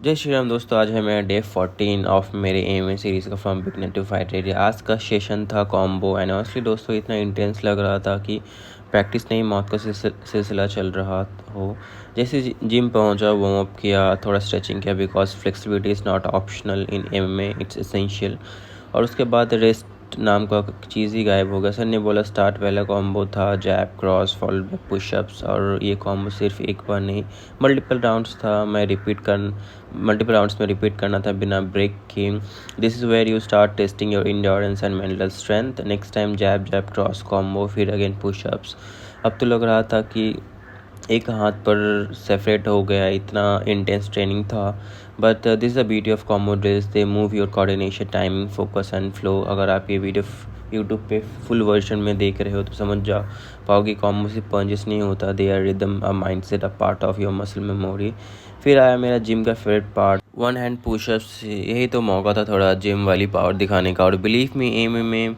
जय श्री राम दोस्तों, आज है मेरा डे 14 ऑफ मेरे एम सीरीज़ का from beginner to fight ready. आज का सेशन था कॉम्बो एंड ऑनेस्टली दोस्तों इतना इंटेंस लग रहा था कि प्रैक्टिस नहीं मौत का सिलसिला चल रहा हो। जैसे जिम पहुंचा, वार्म अप किया, थोड़ा स्ट्रेचिंग किया because flexibility is not optional in MMA, it's essential. और उसके बाद रेस्ट नाम का चीज़ ही गायब हो गया। सर ने बोला स्टार्ट वाला कॉम्बो था jab cross followed by pushups, और ये कॉम्बो सिर्फ एक बार नहीं मल्टीपल राउंड्स था। मल्टीपल राउंड्स में रिपीट करना था बिना ब्रेक के। This is where you start testing your endurance and mental strength. Next time jab jab cross combo, फिर अगेन पुशअप्स। अब तो लग रहा था कि एक हाथ पर सेपरेट हो गया, इतना इंटेंस ट्रेनिंग था। But this is the beauty of combo drills, they move your coordination, timing, focus and flow. अगर आप ये वीडियो यूट्यूब पे फुल वर्जन में देख रहे हो तो समझ जा पाओगे कॉम्बो सिर्फ पंजेस नहीं होता, they are rhythm, a mindset, a part of your muscle memory. फिर आया मेरा जिम का favourite part, one hand pushups. यही तो मौका था थोड़ा जिम वाली पावर दिखाने का। और बिलीव मी, एमएमए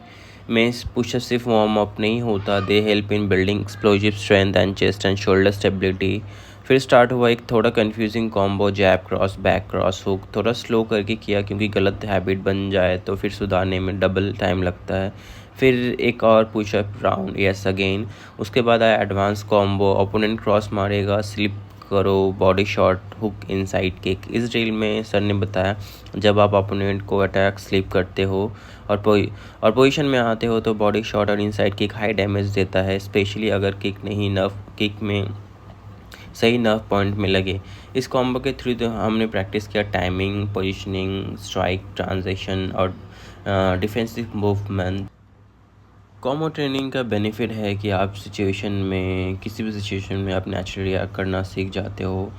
में पुशअप सिर्फ वार्म अप नहीं होता, they help in building explosive strength and chest and shoulder stability. फिर स्टार्ट हुआ एक थोड़ा कंफ्यूजिंग कॉम्बो, जैब क्रॉस बैक क्रॉस हुक। थोड़ा स्लो करके किया क्योंकि गलत हैबिट बन जाए तो फिर सुधारने में डबल टाइम लगता है। फिर एक और पुशअप राउंड, यस अगेन। उसके बाद आया एडवांस कॉम्बो, ओपोनेंट क्रॉस मारेगा, स्लिप करो, body shot, hook, inside kick. इस ड्रिल में सर ने बताया जब आप ओपोनेंट को अटैक स्लिप करते हो और पोजीशन में आते हो तो बॉडी शॉट और इनसाइड किक हाई डैमेज देता है, स्पेशली अगर किक नहीं नर्व किक में सही नर्व पॉइंट में लगे। इस कॉम्बो के थ्रू तो हमने प्रैक्टिस किया टाइमिंग, पोजीशनिंग, स्ट्राइक, ट्रांजिशन और डिफेंसिव मूवमेंट। कॉम्बो ट्रेनिंग का बेनिफिट है कि आप किसी भी सिचुएशन में आप नेचुरली रिएक्ट करना सीख जाते हो।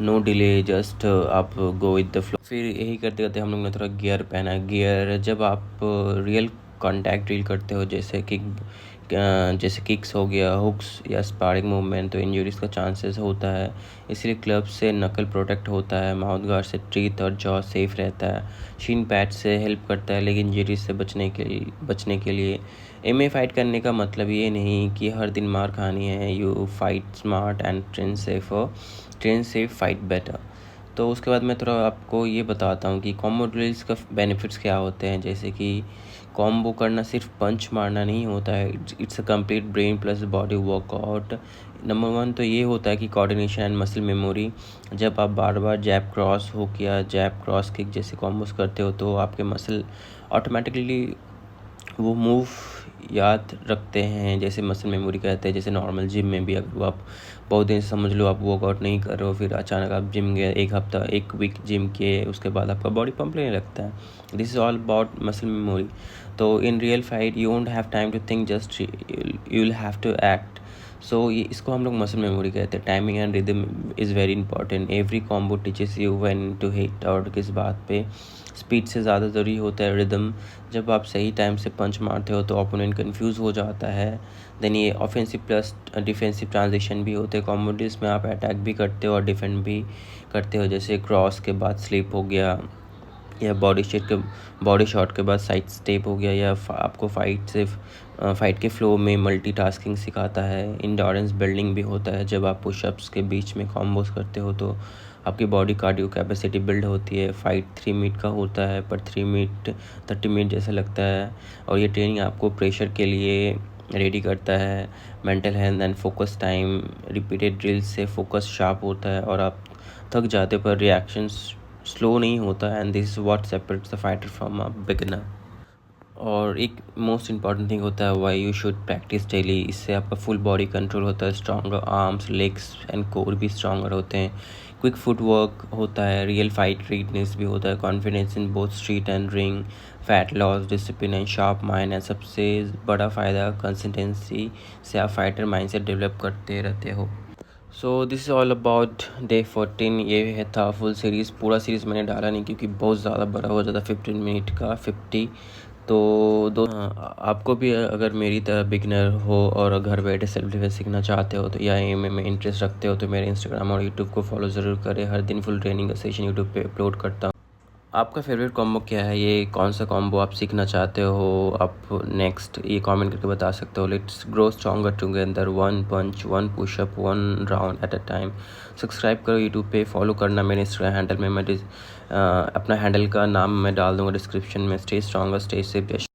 नो डिले, जस्ट आप गो विद द फ्लो। फिर यही करते करते हम लोग ने थोड़ा गियर पहना। गियर जब आप रियल कॉन्टैक्ट ड्रिल करते हो, जैसे किक्स हो गया, हुक्स या स्पारिंग मूवमेंट, तो इंजरीज का चांसेस होता है। इसलिए क्लब से नकल प्रोटेक्ट होता है, माउथ गार्ड से टीथ और जॉ सेफ रहता है, शिन पैड से हेल्प करता है। लेकिन इंजरीज से बचने के लिए एमए फाइट करने का मतलब ये नहीं कि हर दिन मार खानी है। You fight smart and train safe, fight better. तो उसके बाद मैं थोड़ा आपको ये बताता हूँ कि कॉम्बो ड्रिल्स का बेनिफिट्स क्या होते हैं। जैसे कि कॉम्बो करना सिर्फ पंच मारना नहीं होता है, it's a complete brain plus body workout. Number one तो ये होता है कि कोऑर्डिनेशन एंड मसल मेमोरी। जब आप बार बार जैब क्रॉस हुक या जैब क्रॉस किक जैसे कॉम्बोस करते हो तो आपके मसल ऑटोमेटिकली वो मूव याद रखते हैं, जैसे मसल मेमोरी कहते हैं। जैसे नॉर्मल जिम में भी अगर आप बहुत दिन से समझ लो आप वर्कआउट नहीं कर रहे हो, फिर अचानक आप जिम गए, एक वीक जिम किए, उसके बाद आपका बॉडी पंप लेने लगता है। This is all about muscle memory. तो in real fight you won't have time to think, just you will have to act. So ये इसको हम लोग मसल मेमोरी कहते हैं। Timing and rhythm is very important. Every combo teaches you when to hit, और किस बात पे स्पीड से ज़्यादा ज़रूरी होता है रिदम। जब आप सही टाइम से पंच मारते हो तो ओपोनेंट कंफ्यूज हो जाता है। देन ये ऑफेंसिव प्लस डिफेंसिव ट्रांजिशन भी होते हैं। कॉम्बोडिस में आप अटैक भी करते हो और डिफेंड भी करते हो, जैसे क्रॉस के बाद स्लिप हो गया, या बॉडी शॉट के बाद साइड स्टेप हो गया, या आपको फाइट के फ्लो में मल्टीटास्किंग सिखाता है। इंडोरेंस बिल्डिंग भी होता है। जब आप पुशअप्स के बीच में कॉम्बोस करते हो तो आपकी बॉडी कार्डियो कैपेसिटी बिल्ड होती है। फाइट 3 मिनट का होता है पर 30 मिनट जैसा लगता है। और ये ट्रेनिंग आपको प्रेशर के लिए रेडी करता है। Mental health and focus time, repeated drill से फोकस शार्प होता है और आप थक जाते पर रिएक्शंस स्लो नहीं होता। And this is what separates the fighter from a beginner. और एक मोस्ट इम्पॉर्टेंट थिंग होता है why you should practice daily. इससे आपका फुल बॉडी कंट्रोल होता है, stronger arms, legs and core भी स्ट्रॉन्गर होते हैं, क्विक फुटवर्क होता है, रियल फाइट रेडनेस भी होता है, confidence in both street and ring, fat loss, discipline and sharp mind. And सबसे बड़ा फ़ायदा कंसिस्टेंसी से आप फाइटर माइंडसेट डेवलप करते रहते हो। So this is all about day 14। ये है था फुल सीरीज़। पूरा सीरीज़ मैंने डाला नहीं क्योंकि बहुत ज़्यादा बड़ा हो जाता, 15 मिनट का 50। तो आपको भी अगर मेरी तरह बिगनर हो और घर बैठे सेल्फ डिफेंस सीखना चाहते हो तो या एम में इंटरेस्ट रखते हो तो मेरे इंस्टाग्राम और यूट्यूब को फॉलो ज़रूर करें। हर दिन फुल ट्रेनिंग का सेशन यूट्यूब पे अपलोड करता हूँ। आपका फेवरेट कॉम्बो क्या है? ये कौन सा कॉम्बो आप सीखना चाहते हो? आप नेक्स्ट ये कमेंट करके बता सकते हो। Let's grow stronger together, one punch, one pushup, one round at a time. Subscribe करो यूट्यूब पे, फॉलो करना मेरे इंस्टाग्राम हैंडल में। अपना हैंडल का नाम मैं डाल दूँगा डिस्क्रिप्शन में। Stay stronger, stay safe.